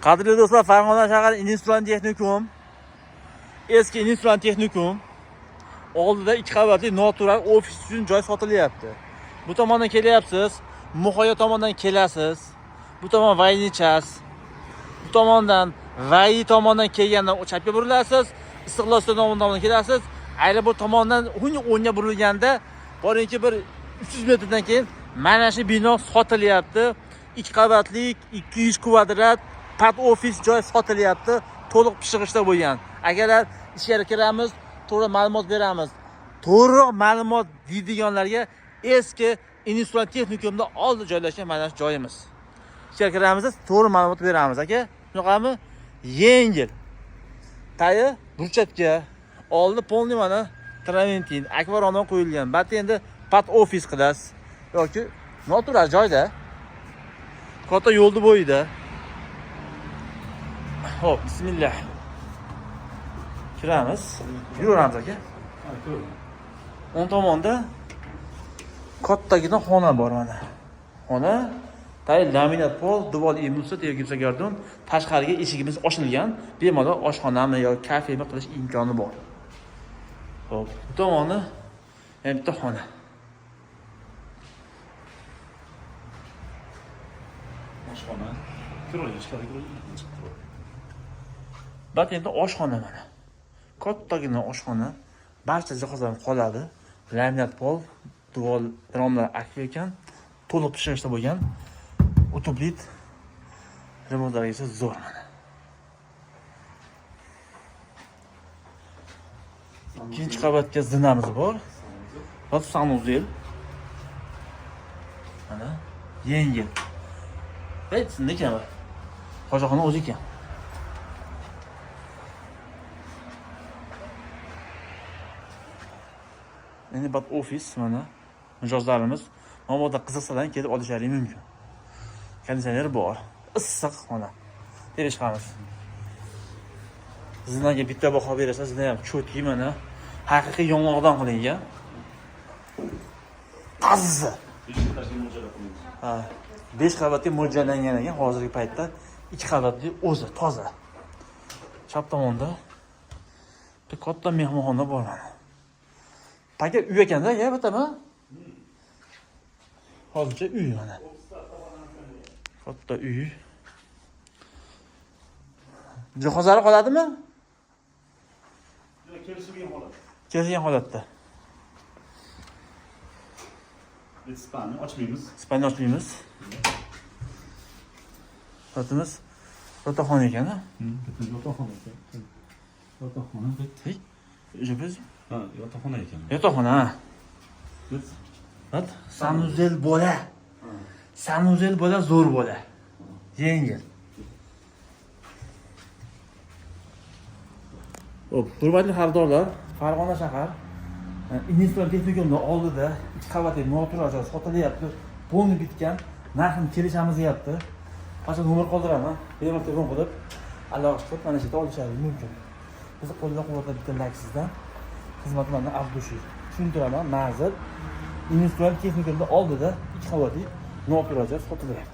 Qadrli do'stlar, Farg'ona shahar Industrial Texnikum, eski Industrial Texnikum oldida 2 qavatli noturar ofis uchun joy sotilyapti. Bu tomondan kelyapsiz, Muhayyo tomondan kelasiz. Bu tomon Vaynichas. Bu tomondan Vayi tomondan kelganda chapga burilasiz, Istiqlol tomondan kelasiz. Aeroport tomondan o'ngga burilganda boringki bir 300 metrdan keyin mana shu bino sotilyapti. 2 qavatlik, 200 kvadrat pat ofis joy sotilyapti. To'liq pishig'ishda bo'lgan. Agarlar ishga kiramiz, to'g'ri ma'lumot beramiz. To'g'ri ma'lumot deydiganlarga eski Industrial Texnikumda oldi joylashgan mana shu joyimiz. Ishga kiramiz, to'g'ri ma'lumot beramiz, aka. Shunaqami? Yengil. Tayi burchatga, oldi polni mana traventin, akvarondan qo'yilgan. Batda endi pat ofis qilasiz yoki noturar joyda. Katta yo'lni bo'yida. Hop, bismillah. Kiramiz. Yuramiz aka. O'ng tomonda kattagina xona bor mana. Xona tay laminat pol, devor imusa, tegimsa gardon, tashqariga eshigimiz ochilgan. Bemalol oshxonami yoki kafemi qilish imkoni bor. Hop, bu tomoni ham bitta xona. Oshxona. Kiroyishlarga Bat endi oshxona mana. Kattagina oshxona. Barcha jihozlar qoladi. Laminat pol, devor romlar aktiv ekan, to'liq pishirishda bo'lgan. Otoblit remontlari esa zo'r mana. Ikkinchi qavatga zinamiz bor. Hozir sanuzel. Mana yengil. Aytsin ekan. Hojaxona o'zi ekan. Endi bat ofis mana mijozlarimiz nomodda qiziqsadan kelib olishlari mumkin. Konditsioner bor, issiq xona. Berib chiqamiz. Zinaga bitta baho berasiz, zina ham cho'tki mana haqiqiy yong'oqdan qilingan. Tazza. 5 qavatli mo'ljallangan ekan hozirgi paytda 2 qavatli o'zi toza. Chap tomonda bitta katta mehmonxona bor mana. Taka uy ekanda, ya bitami? Hozircha uy mana. Katta uy. Jihozlari qoladimi? Yo'q, kelishilgan holat. Kelishgan holatda. Biz spani ochmaymiz. Spani ochmaymiz. Xotimiz yotoqxona ekan, ha? Yotoqxona ekan. Yotoqxona bitta. Biz Ha, yotoqxona ekan. yotoqxona. Biz Vat sanuzel bola. Sanuzel bola zo'r bola. Yengil. Hop, hurmatli xaridorlar, Farg'ona shahar Industrial Texnikumda oldida 2 qavatli noturar joy sotilyapti. Polni bitgan, narxini kelishamiz deyapti. Qachon nomer qoldiraman, bemalol telefon qilib, aloqa qilib mana shu yerda olishingiz mumkin. Bizni qo'llab-quvvatlab bitta like sizdan. Xizmatlarni avdushi. Tushuntiraman, ma'zur. Industrial Texnikumda oldida 2 qavatli noturar joy sotilyapti.